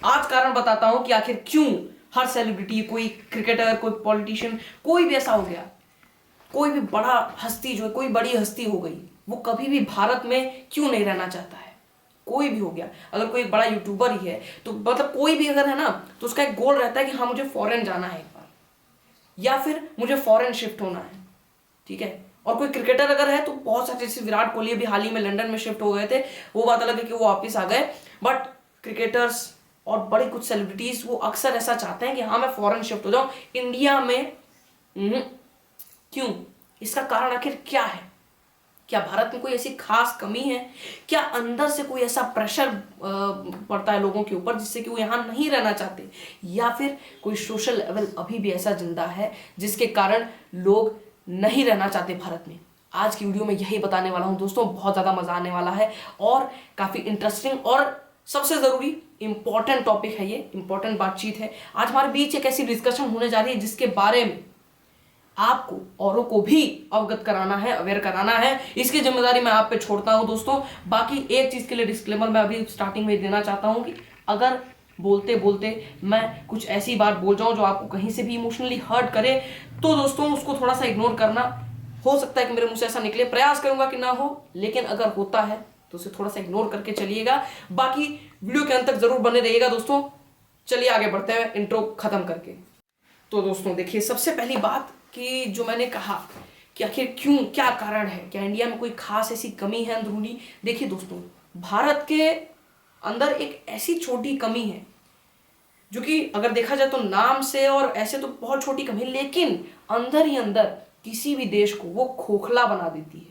आज कारण बताता हूं कि आखिर क्यों हर सेलिब्रिटी, कोई क्रिकेटर, कोई पॉलिटिशियन, कोई भी ऐसा हो गया, कोई भी बड़ा हस्ती जो है, कोई बड़ी हस्ती हो गई, वो कभी भी भारत में क्यों नहीं रहना चाहता है। कोई भी हो गया, अगर कोई एक बड़ा यूट्यूबर ही है तो मतलब कोई भी अगर है ना, तो उसका एक गोल रहता है कि हाँ मुझे फॉरेन जाना है एक बार, या फिर मुझे फॉरेन शिफ्ट होना है, ठीक है। और कोई क्रिकेटर अगर है तो बहुत सारे, जैसे विराट कोहली अभी हाल ही में लंदन में शिफ्ट हो गए थे, वो बात अलग है कि वो वापस आ गए, बट क्रिकेटर्स और बड़े कुछ सेलिब्रिटीज वो अक्सर ऐसा चाहते हैं कि हाँ मैं फॉरेन शिफ्ट हो जाऊं इंडिया में। क्यों? इसका कारण आखिर क्या है? क्या भारत में कोई ऐसी खास कमी है? क्या अंदर से कोई ऐसा प्रेशर पड़ता है लोगों के ऊपर जिससे कि वो यहां नहीं रहना चाहते, या फिर कोई सोशल लेवल अभी भी ऐसा जिंदा है जिसके कारण लोग नहीं रहना चाहते भारत में? आज की वीडियो में यही बताने वाला हूं दोस्तों, बहुत ज्यादा मजा आने वाला है और काफी इंटरेस्टिंग और सबसे जरूरी इंपॉर्टेंट टॉपिक है, ये इंपॉर्टेंट बातचीत है। आज हमारे बीच एक ऐसी डिस्कशन होने जा रही है जिसके बारे में आपको औरों को भी अवगत कराना है, अवेयर कराना है। इसकी जिम्मेदारी मैं आप पे छोड़ता हूं दोस्तों। बाकी एक चीज के लिए डिस्क्लेमर मैं अभी स्टार्टिंग में देना चाहता हूं कि अगर बोलते बोलते मैं कुछ ऐसी बात बोल जाऊं जो आपको कहीं से भी इमोशनली हर्ट करे, तो दोस्तों उसको थोड़ा सा इग्नोर करना। हो सकता है कि मेरे मुंह से ऐसा निकले, प्रयास करूंगा कि ना हो, लेकिन अगर होता है तो उसे थोड़ा सा इग्नोर करके चलिएगा। बाकी वीडियो के अंत तक जरूर बने रहिएगा दोस्तों। चलिए आगे बढ़ते हैं इंट्रो खत्म करके। तो दोस्तों देखिए, सबसे पहली बात कि जो मैंने कहा कि आखिर क्यों, क्या कारण है, क्या इंडिया में कोई खास ऐसी कमी है अंदरूनी। देखिए दोस्तों, भारत के अंदर एक ऐसी छोटी कमी है जो कि अगर देखा जाए तो नाम से और ऐसे तो बहुत छोटी कमी है, लेकिन अंदर ही अंदर किसी भी देश को वो खोखला बना देती है।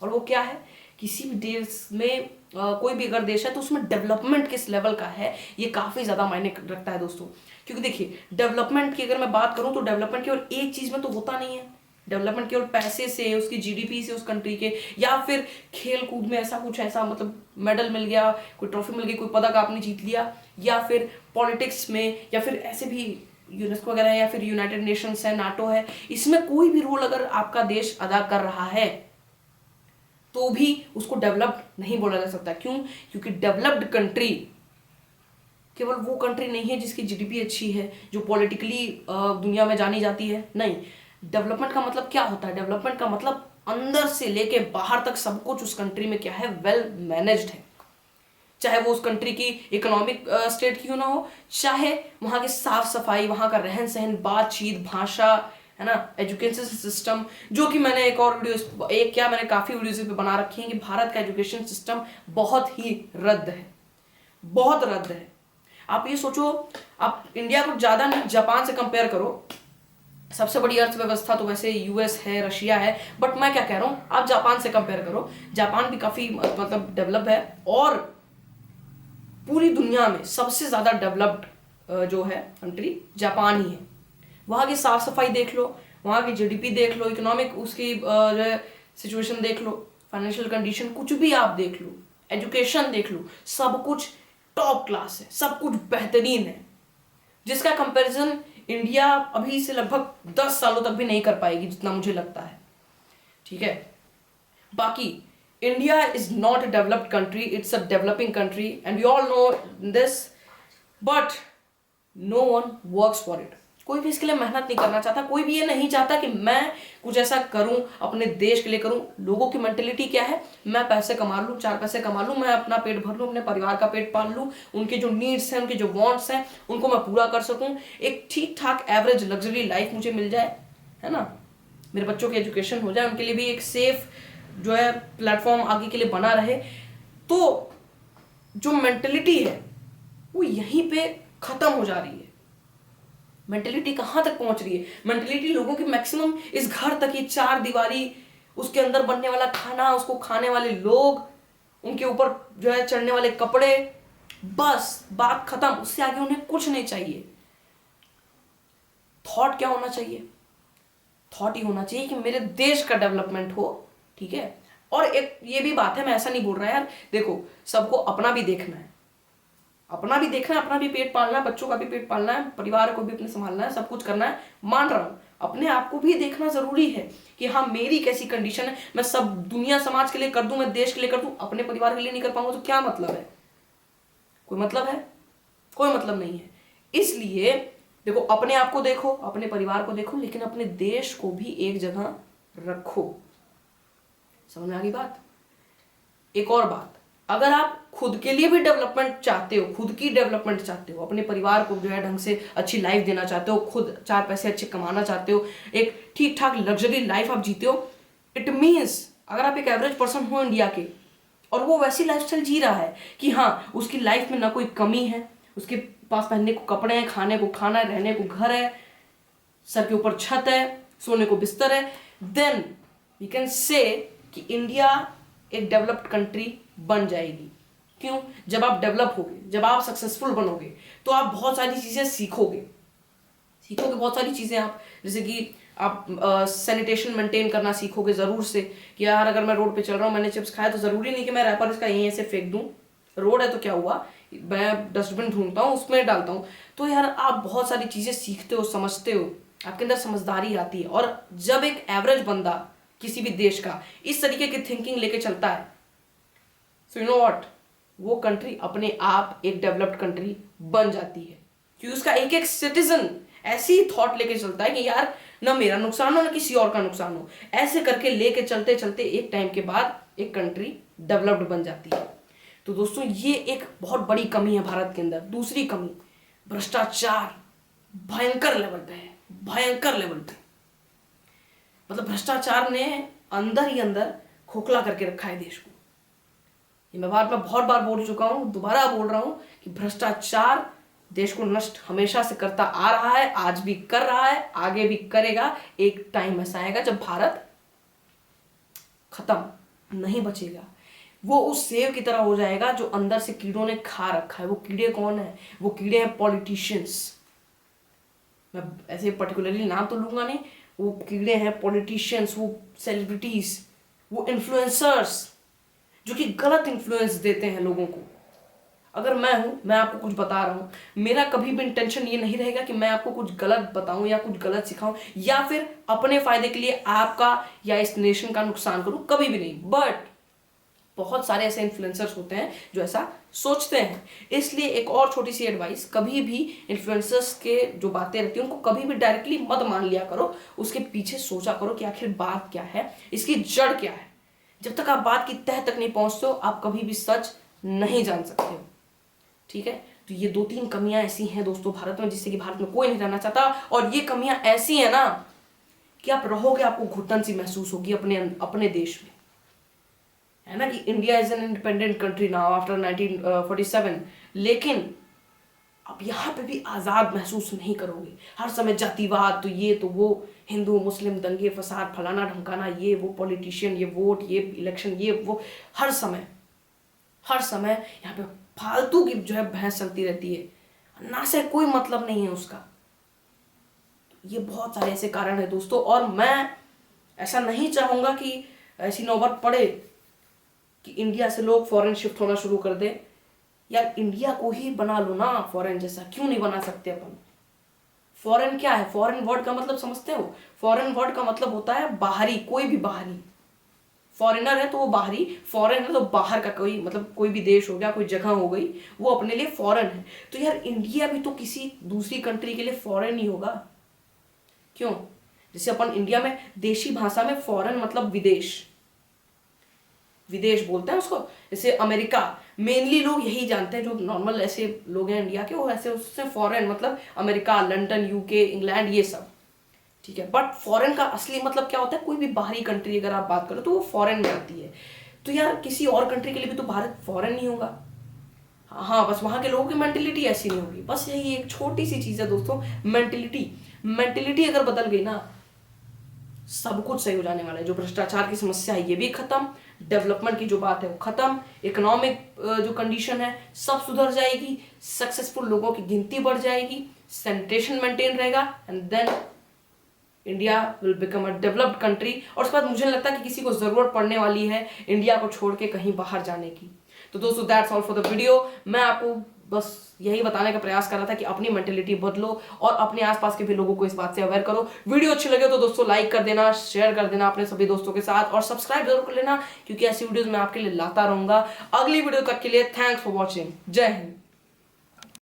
और वो क्या है? किसी भी देश में कोई भी अगर देश है तो उसमें डेवलपमेंट किस लेवल का है, ये काफी ज्यादा मायने रखता है दोस्तों। क्योंकि देखिए, डेवलपमेंट की अगर मैं बात करूं तो डेवलपमेंट केवल एक चीज में तो होता नहीं है। डेवलपमेंट केवल पैसे से, उसकी जीडीपी से उस कंट्री के, या फिर खेल कूद में ऐसा कुछ, ऐसा मतलब मेडल मिल गया, कोई ट्रॉफी मिल गई, कोई पदक आपने जीत लिया, या फिर पॉलिटिक्स में, या फिर ऐसे भी यूनेस्को वगैरह है, या फिर यूनाइटेड नेशंस है, नाटो है, इसमें कोई भी रोल अगर आपका देश अदा कर रहा है तो भी उसको डेवलप्ड नहीं बोला जा सकता। क्यों? क्योंकि डेवलप्ड कंट्री केवल वो कंट्री नहीं है जिसकी जीडीपी अच्छी है, जो पॉलिटिकली दुनिया में जानी जाती है। नहीं, डेवलपमेंट का मतलब क्या होता है? डेवलपमेंट का मतलब अंदर से लेके बाहर तक सब कुछ उस कंट्री में क्या है, वेल मैनेज्ड है। चाहे वो उस कंट्री की इकोनॉमिक स्टेट क्यों ना हो, चाहे वहां की साफ सफाई, वहां का रहन सहन, बातचीत, भाषा, है ना, एजुकेशन सिस्टम, जो कि मैंने एक और वीडियो, एक क्या, मैंने काफी वीडियोस पे बना रखी हैं कि भारत का एजुकेशन सिस्टम बहुत ही रद्द है, बहुत रद्द है। आप ये सोचो, आप इंडिया को ज्यादा नहीं, जापान से कंपेयर करो। सबसे बड़ी अर्थव्यवस्था तो वैसे यूएस है, रशिया है, बट मैं क्या कह रहा हूं, आप जापान से कंपेयर करो। जापान भी काफी मतलब डेवलप है, और पूरी दुनिया में सबसे ज्यादा डेवलप्ड जो है कंट्री जापान ही है। वहां की साफ सफाई देख लो, वहां की जीडीपी देख लो, इकोनॉमिक उसकी जो है सिचुएशन देख लो, फाइनेंशियल कंडीशन कुछ भी आप देख लो, एजुकेशन देख लो, सब कुछ टॉप क्लास है, सब कुछ बेहतरीन है, जिसका कंपैरिजन इंडिया अभी से लगभग 10 सालों तक भी नहीं कर पाएगी, जितना मुझे लगता है। ठीक है, बाकी India is not a developed country, it's a developing country and we all know this, but no one works for it. कोई भी इसके लिए मेहनत नहीं करना चाहता, कोई भी ये नहीं चाहता कि मैं कुछ ऐसा करूं, अपने देश के लिए करूं। लोगों की मेंटेलिटी क्या है? मैं पैसे कमा लूं, 4 पैसे कमा लूं, मैं अपना पेट भर लूं, अपने परिवार का पेट पाल लूं, उनके जो नीड्स हैं, उनके जो वांट्स हैं, उनको मैं पूरा कर सकूं, एक ठीक ठाक एवरेज लग्जरी लाइफ मुझे मिल जाए, है ना, मेरे बच्चों की एजुकेशन हो जाए, उनके लिए भी एक सेफ जो है प्लेटफॉर्म आगे के लिए बना रहे। तो जो मेंटेलिटी है वो यहीं पे खत्म हो जा रही है। मेंटेलिटी कहां तक पहुंच रही है? मेंटेलिटी लोगों की मैक्सिमम इस घर तक ही, 4 दीवारी, उसके अंदर बनने वाला खाना, उसको खाने वाले लोग, उनके ऊपर जो है चढ़ने वाले कपड़े, बस बात खत्म। उससे आगे उन्हें कुछ नहीं चाहिए। थॉट क्या होना चाहिए? थॉट ही होना चाहिए कि मेरे देश का डेवलपमेंट हो, ठीक है। और एक ये भी बात है, मैं ऐसा नहीं बोल रहा यार, देखो सबको अपना भी देखना है, अपना भी देखना है, अपना भी पेट पालना है, बच्चों का भी पेट पालना है, परिवार को भी अपने संभालना है, सब कुछ करना है, मान रहा हूं। अपने आप को भी देखना जरूरी है कि हाँ मेरी कैसी कंडीशन है। मैं सब दुनिया समाज के लिए कर दूं, मैं देश के लिए कर दूं, अपने परिवार के लिए नहीं कर पाऊंगा तो क्या मतलब है? कोई मतलब है? कोई मतलब नहीं है। इसलिए देखो, अपने आप को देखो, अपने परिवार को देखो, लेकिन अपने देश को भी एक जगह रखो। समझ में आ गई बात? एक और बात, अगर आप खुद के लिए भी डेवलपमेंट चाहते हो, खुद की डेवलपमेंट चाहते हो, अपने परिवार को जो है ढंग से अच्छी लाइफ देना चाहते हो, खुद 4 पैसे अच्छे कमाना चाहते हो, एक ठीक ठाक लग्जरी लाइफ आप जीते हो, इट मीन्स अगर आप एक एवरेज पर्सन हो इंडिया के और वो वैसी लाइफस्टाइल जी रहा है कि हाँ उसकी लाइफ में ना कोई कमी है, उसके पास पहनने को कपड़े हैं, खाने को खाना है, रहने को घर है, सर के ऊपर छत है, सोने को बिस्तर है, देन वी कैन से कि इंडिया एक डेवलप्ड कंट्री बन जाएगी। क्यों? जब आप डेवलप होगे, जब आप सक्सेसफुल बनोगे, तो आप बहुत सारी चीजें सीखोगे बहुत सारी चीजें आप, जैसे कि आप सैनिटेशन मेंटेन करना सीखोगे जरूर से, कि यार अगर मैं रोड पे चल रहा हूँ, मैंने चिप्स खाया, तो जरूरी नहीं कि मैं रैपर इसका यहीं ऐसे फेंक दूं, रोड है तो क्या हुआ, मैं डस्टबिन ढूंढता हूँ, उसमें डालता हूँ। तो यार आप बहुत सारी चीजें सीखते हो, समझते हो, आपके अंदर समझदारी आती है। और जब एक एवरेज बंदा किसी भी देश का इस तरीके की थिंकिंग लेके चलता है, सो यू नो व्हाट, वो कंट्री अपने आप एक डेवलप्ड कंट्री बन जाती है, क्योंकि उसका एक एक सिटीजन ऐसी थॉट लेके चलता है कि यार ना मेरा नुकसान हो ना किसी और का नुकसान हो। ऐसे करके लेके चलते चलते एक टाइम के बाद एक कंट्री डेवलप्ड बन जाती है। तो दोस्तों, ये एक बहुत बड़ी कमी है भारत के अंदर। दूसरी कमी, भ्रष्टाचार भयंकर लेवल पे है, भयंकर लेवल पे। मतलब भ्रष्टाचार ने अंदर ही अंदर खोखला करके रखा है देश को। ये मैं बहुत बार बोल चुका हूं, दोबारा बोल रहा हूं कि भ्रष्टाचार देश को नष्ट हमेशा से करता आ रहा है, आज भी कर रहा है, आगे भी करेगा। एक टाइम ऐसा आएगा जब भारत खत्म, नहीं बचेगा। वो उस सेव की तरह हो जाएगा जो अंदर से कीड़ों ने खा रखा है। वो कीड़े कौन है? वो कीड़े हैं पॉलिटिशियंस। मैं ऐसे पर्टिकुलरली नाम तो लूंगा नहीं। वो कीड़े हैं पॉलिटिशियंस, वो सेलिब्रिटीज, वो इन्फ्लुएंसर्स जो कि गलत इन्फ्लुएंस देते हैं लोगों को। अगर मैं हूं, मैं आपको कुछ बता रहा हूं, मेरा कभी भी इंटेंशन ये नहीं रहेगा कि मैं आपको कुछ गलत बताऊं या कुछ गलत सिखाऊं या फिर अपने फायदे के लिए आपका या इस नेशन का नुकसान करूं, कभी भी नहीं। बट बहुत सारे ऐसे इन्फ्लुएंसर्स होते हैं जो ऐसा सोचते हैं। इसलिए एक और छोटी सी एडवाइस, कभी भी इन्फ्लुएंसर्स के जो बातें रहती हैं उनको कभी भी डायरेक्टली मत मान लिया करो। उसके पीछे सोचा करो कि आखिर बात क्या है, इसकी जड़ क्या है। जब तक आप बात की तह तक नहीं पहुंचते हो, आप कभी भी सच नहीं जान सकते हो। ठीक है? तो ये 2-3 कमियां ऐसी हैं दोस्तों भारत में, जिससे कि भारत में कोई नहीं रहना चाहता। और ये कमियां ऐसी हैं ना कि आप रहोगे, आपको घुटन सी महसूस होगी अपने देश में, है ना। कि India is an independent country now after 1947, लेकिन आप यहाँ पे भी आज़ाद महसूस नहीं करोगे। हर समय जातिवाद, तो ये तो वो, हिंदू मुस्लिम दंगे फसाद, फलाना ढमकाना, ये वो पॉलिटिशियन, ये वोट, ये इलेक्शन, ये वो, हर समय यहाँ पे फालतू की जो है बहस चलती रहती है, ना से कोई मतलब नहीं है उसका। ये बहुत सारे ऐसे कारण है दोस्तों। और मैं ऐसा नहीं चाहूंगा कि ऐसी नौबत पड़े कि इंडिया से लोग फॉरेन शिफ्ट होना शुरू कर दे। यार इंडिया को ही बना लो ना फॉरेन जैसा, क्यों नहीं बना सकते अपन? फॉरेन क्या है? फॉरेन वर्ड का मतलब समझते हो? फॉरेन वर्ड का मतलब होता है बाहरी, कोई भी बाहरी। फॉरेनर है तो वो बाहरी, फॉरेन है तो बाहर का कोई, मतलब कोई भी देश हो गया, कोई जगह हो गई, वो अपने लिए फॉरेन है। तो यार इंडिया भी तो किसी दूसरी कंट्री के लिए फॉरेन ही होगा। क्यों? जैसे अपन इंडिया में देशी भाषा में फॉरेन मतलब विदेश बोलते हैं उसको। जैसे अमेरिका, मेनली लोग यही जानते हैं, जो नॉर्मल ऐसे लोग हैं इंडिया के, वो ऐसे उससे फॉरेन मतलब अमेरिका, लंदन, यूके, इंग्लैंड, ये सब। ठीक है, बट फॉरेन का असली मतलब क्या होता है? कोई भी बाहरी कंट्री अगर आप बात करो तो वो फॉरेन में आती है। तो यार किसी और कंट्री के लिए भी तो भारत फॉरेन नहीं होगा। हाँ, बस वहां के लोगों की मेंटेलिटी ऐसी नहीं होगी। बस यही एक छोटी सी चीज है दोस्तों, मेंटेलिटी अगर बदल गई ना, सब कुछ सही हो जाने वाला है। जो भ्रष्टाचार की समस्या है ये भी खत्म, डेवलपमेंट की जो बात है वो खत्म, इकोनॉमिक जो कंडीशन है सब सुधर जाएगी, सक्सेसफुल लोगों की गिनती बढ़ जाएगी, सैनिटेशन मेंटेन रहेगा, and then India will become a developed country. और उसके बाद मुझे नहीं लगता कि किसी को जरूरत पड़ने वाली है इंडिया को छोड़ के कहीं बाहर जाने की। तो दोस्तों that's all for the video. मैं आपको बस यही बताने का प्रयास कर रहा था कि अपनी मेंटेलिटी बदलो और अपने आसपास के भी लोगों को इस बात से अवेयर करो। वीडियो अच्छी लगे तो दोस्तों लाइक कर देना, शेयर कर देना अपने सभी दोस्तों के साथ, और सब्सक्राइब जरूर कर लेना, क्योंकि ऐसी वीडियोस मैं आपके लिए लाता रहूंगा। अगली वीडियो तक के लिए थैंक्स फॉर वॉचिंग। जय हिंद।